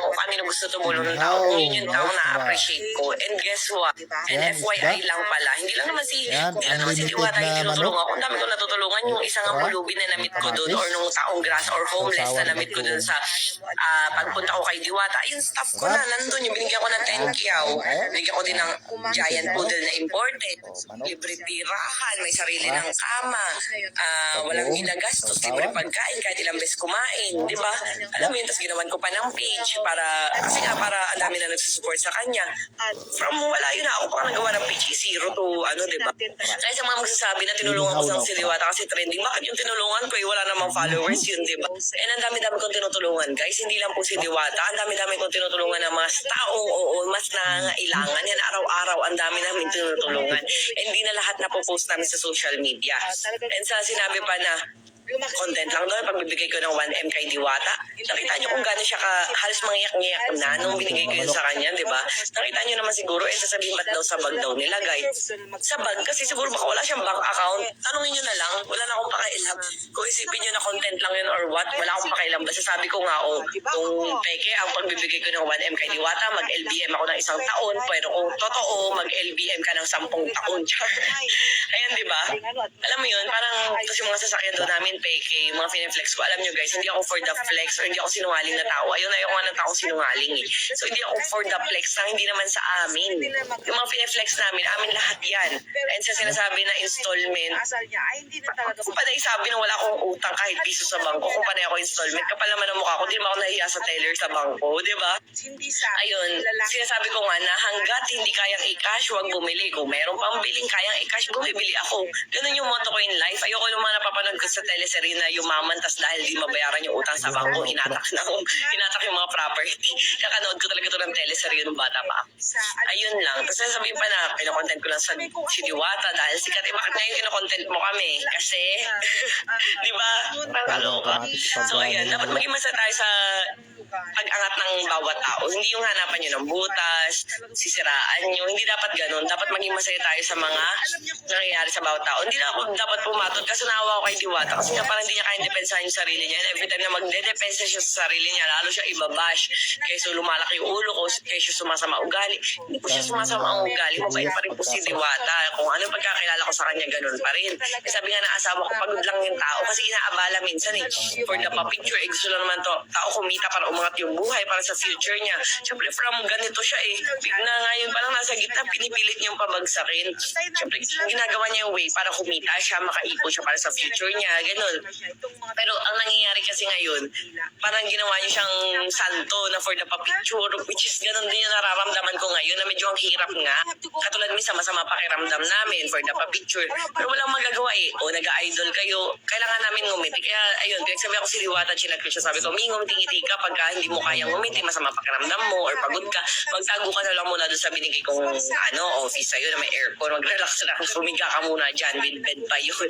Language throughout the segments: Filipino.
kung kanino gusto tumulong ng tao. Kung yun yung tao na-appreciate ko. And guess what? And Yan, FYI isda. lang pala, hindi lang naman si Unlimited Diwata yung na tinutulungan manok. ko. Ang dami ko natutulungan. Yung isang Okra, pulubi na namit ko doon kamatis, or nung taong grasa or homeless na sausawan namit ko doon bagoong. sa pagpunta ko kay Diwata. Yung staff ko na nandun. Yung binigyan ko ng 10 kyaw. Binigyan ko din ng giant poodle na imported. Libre tirahan. May sarili ng kama. Walang ginagastos. Libre pagkain kahit ilang beses kumain. Di ba? Alam mo yun, tapos ginawan ko pa ng page kasi nga para ang dami na nagsusupport sa kanya. From wala yun, ako pa nagawa ng page 0 to di ba? Kaya sa mga magsasabi na tinulungan ko sa si Diwata kasi trending, bakit yung tinulungan ko wala namang followers yun, di ba? And ang dami-dami kong tinutulungan, guys. Hindi lang po si Diwata, ang dami-dami kong tinutulungan ng mga taong mas nangangailangan. Yan araw-araw, ang dami namin tinutulungan. And hindi na lahat na po-post namin sa social media. And sa sinabi pa na content lang doon, pagbibigay ko ng 1M kay Diwata. Nakita niyo kung gano'n siya halos mangiyak-ngiyak na nung binigay ko yun sa kanya, di ba? Nakita niyo naman siguro, sasabihin ba't daw sa bag daw nilagay? Sa bag, kasi siguro baka wala siyang bank account. Tanungin niyo na lang, wala na akong pakailam. Kung isipin niyo na content lang yun or what, wala akong pakailam. Basta sabi ko nga, kung peke ang pagbibigay ko ng 1M kay Diwata, mag-LBM ako ng 1 taon, pero kung totoo, mag-LBM ka ng 10 taon. Ayan, di ba? Alam mo yun, parang tapos yung mga sasakyan doon namin, peke, mga pineflex ko. Alam nyo guys, hindi ako for the flex or hindi ako sinungaling na tao. Ayun, ayaw nga ng tao sinungaling eh. So hindi ako for the flex na hindi naman sa amin. Yung mga pineflex namin, amin lahat yan. And sa sinasabi na installment, kung pa naisabi na wala akong utang kahit piso sa bangko, kung pa na ako installment, kapal naman ang mukha ko, di ba ako nahiya sa teller sa bangko, di ba? Ayun, sinasabi ko nga na hanggat hindi kayang i-cash, huwag bumili. Kung meron pang biling kayang i-cash, bumibili ako. Ganun yung motto ko in life. Ayoko yung mga napapanood ko sa teleserye na yumaman tas dahil di mabayaran yung utang sa bangko, hinatak yung mga property. Kakanood ko talaga ito ng teleserye nung bata pa. Ayun lang. Tapos sasabihin pa na, kinokontent ko lang sa si Diwata dahil sikat. Bakit ngayon kinokontent mo kami? Kasi, di ba? So ayan, dapat maging masaya tayo sa pag-angat ng bawat tao. Hindi yung hanapan nyo ng butas, sisiraan nyo. Hindi dapat ganun. Dapat maging masaya tayo sa mga nangyayari sa bawat tao. Hindi na ako dapat pumatod kasi naawa ako kay Diwata. Kasi nga parang hindi niya kayang depensahan yung sarili niya. And every time na magdedepensa siya sa sarili niya, lalo siya ibabash. Kaysa lumalaki yung ulo ko, kaysa sumasama ugali. Hindi po siya sumasama ang ugali. Mabait pa rin po si Diwata. Kung ano pagkakilala ko sa kanya, ganun pa rin. Sabi nga ng asawa ko, pagod lang yung tao kasi inaabala minsan eh. For the picture, gusto lang naman to, tao kumita para umangat yung buhay para sa future niya. Siyempre, from ganito siya eh. Bigla ngayon parang nasa gitna, pinipilit niyang pabagsakin. Siyempre, ginagawa niya yung way para kumita siya, makaipon siya para sa future niya, ganun. Pero ang nangyayari kasi ngayon, parang ginawa niya siyang santo na for the picture, which is ganun din yung nararamdaman ko ngayon na medyo ang hirap nga. Katulad minsan, masama pakiramdam namin for the picture. Pero walang magagawa eh. O nag-idol kayo, kailangan namin ngumiti. Kaya ayun, pinagsabi ako si Diwata, chinat ko siya, sabi ko, ngumiti-ngiti ka pagka hindi mo kayang ngumiti, masama pakiramdam mo or pagod ka, magtago ka na lang muna doon sa binigay kong office sa'yo na may aircon, mag-relax na, humiga ka muna dyan, with bed pa yun.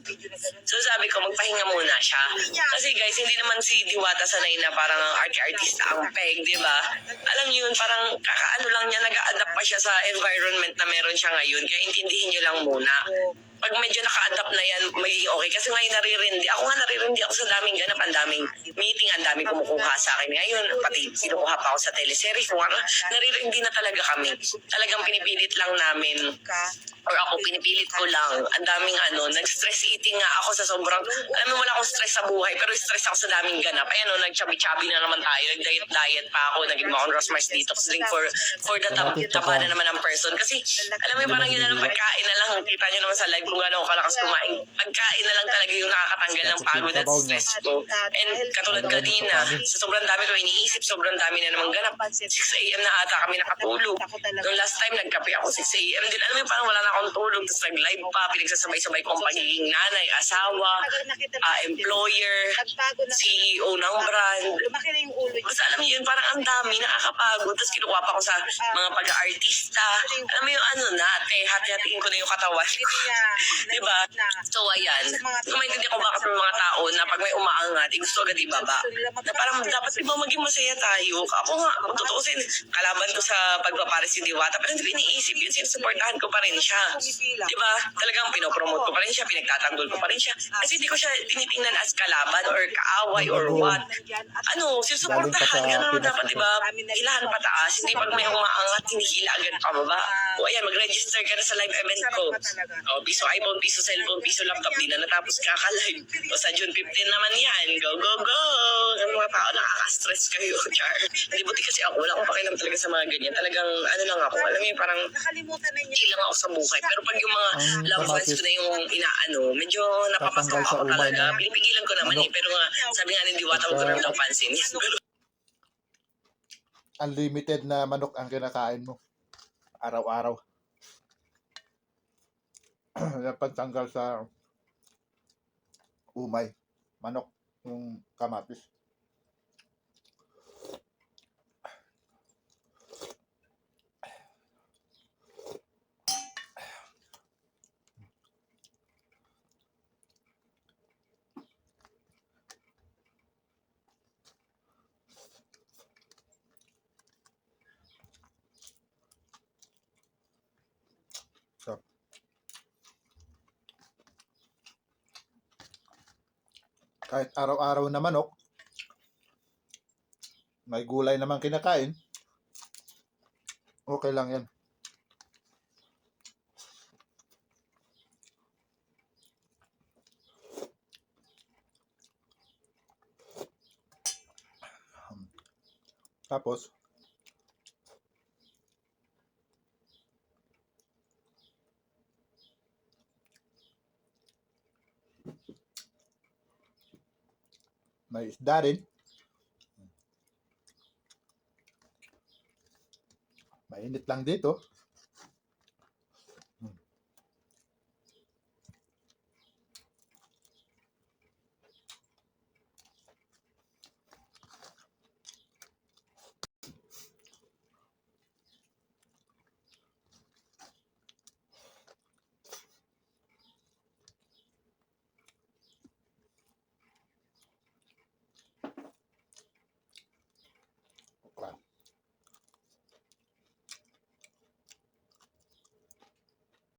So sabi ko, magpahinga muna siya. Kasi guys, hindi naman si Diwata sanay na parang artista ang peg, di ba? Alam niyo yun, parang kakaano lang niya, nag-a-adapt pa siya sa environment na meron siya ngayon, kaya intindihin niyo lang muna. Pag medyo naka-adapt na yan, magiging okay. Kasi ngayon naririndi. Ako nga naririndi ako sa daming ganap. Ang daming meeting, ang daming kumukuha sa akin. Ngayon, pati kinukuha pa ako sa teleserye. Kung ano, naririndi na talaga kami. Talagang pinipilit lang namin. Or ako, pinipilit ko lang. Ang daming nag-stress eating nga ako sa sobrang, alam mo, wala akong stress sa buhay, pero stress ako sa daming ganap. Ayan nag-chubby-chubby na naman tayo. Nag-diet pa ako. Naging ako Rosmar's Detox drink for the taba na naman ng person. Kasi, alam mo, parang yun na lang pagkain na lang. Kita nyo naman sa live kung gano'n ako kalakas kumain. Pagkain na lang talaga yung nakakatanggal ng pagod at stress ko. And katulad kanina, sa sobrang dami ko iniisip, sobrang dami na naman ganap. 6 a.m. na ata kami nakatulog. Noong last time, nagkape ako 6 a.m. Din, alam mo, parang wala na akong tulog. Tapos nag-live pa, pinagsasabay-sabay ko ang pagiging nanay, asawa, employer, CEO ng brand. Basta alam mo yun, parang ang dami, nakakapagod. Tapos kinukuha pa ako sa mga pag-aartista. Alam mo yung hati-hatiin ko na yung katawan ko. Diba? So, ayan. Maintindihan ko bakit may mga tao na pag may umaangat, gusto agad ibaba. Na parang dapat diba maging masaya tayo. Ako nga, kung tutuusin, kalaban ko sa pagpapares si Diwata, pero hindi ko iniisip yun, sinusuportahan ko pa rin siya. Diba? Talagang pinopromote ko pa rin siya, pinagtatanggol ko pa rin siya. Kasi hindi ko siya tinitingnan as kalaban or kaaway or what. Sinusuportahan. Ganun dapat, diba? Hilahan pataas, hindi pag may umaangat, hinihila agad pababa. O ayan, mag-register ka na sa live event ko. O, piso iPhone, piso cellphone, piso laptop, di na natapos kaka-live. O sa June 15 naman yan, go, go, go! Ang mga tao nakaka-stress kayo, char. Hindi buti kasi ako, wala akong pakialam talaga sa mga ganyan. Talagang, ano lang ako, alam mo yung parang chill lang ako sa buhay. Pero pag yung mga loved ones ko na yung inaano, medyo napapasok ako talaga. Pinipigilan ko naman eh, pero nga, sabi nga ni Diwata, huwag ko naman ng pansin. Unlimited na manok ang kinakain mo. Araw-araw. Yan pantanggal sa umay. Manok. Yung kamatis. So, kahit araw-araw na manok, may gulay naman kinakain, okay lang yan. Tapos, may isda rin. Mainit lang dito.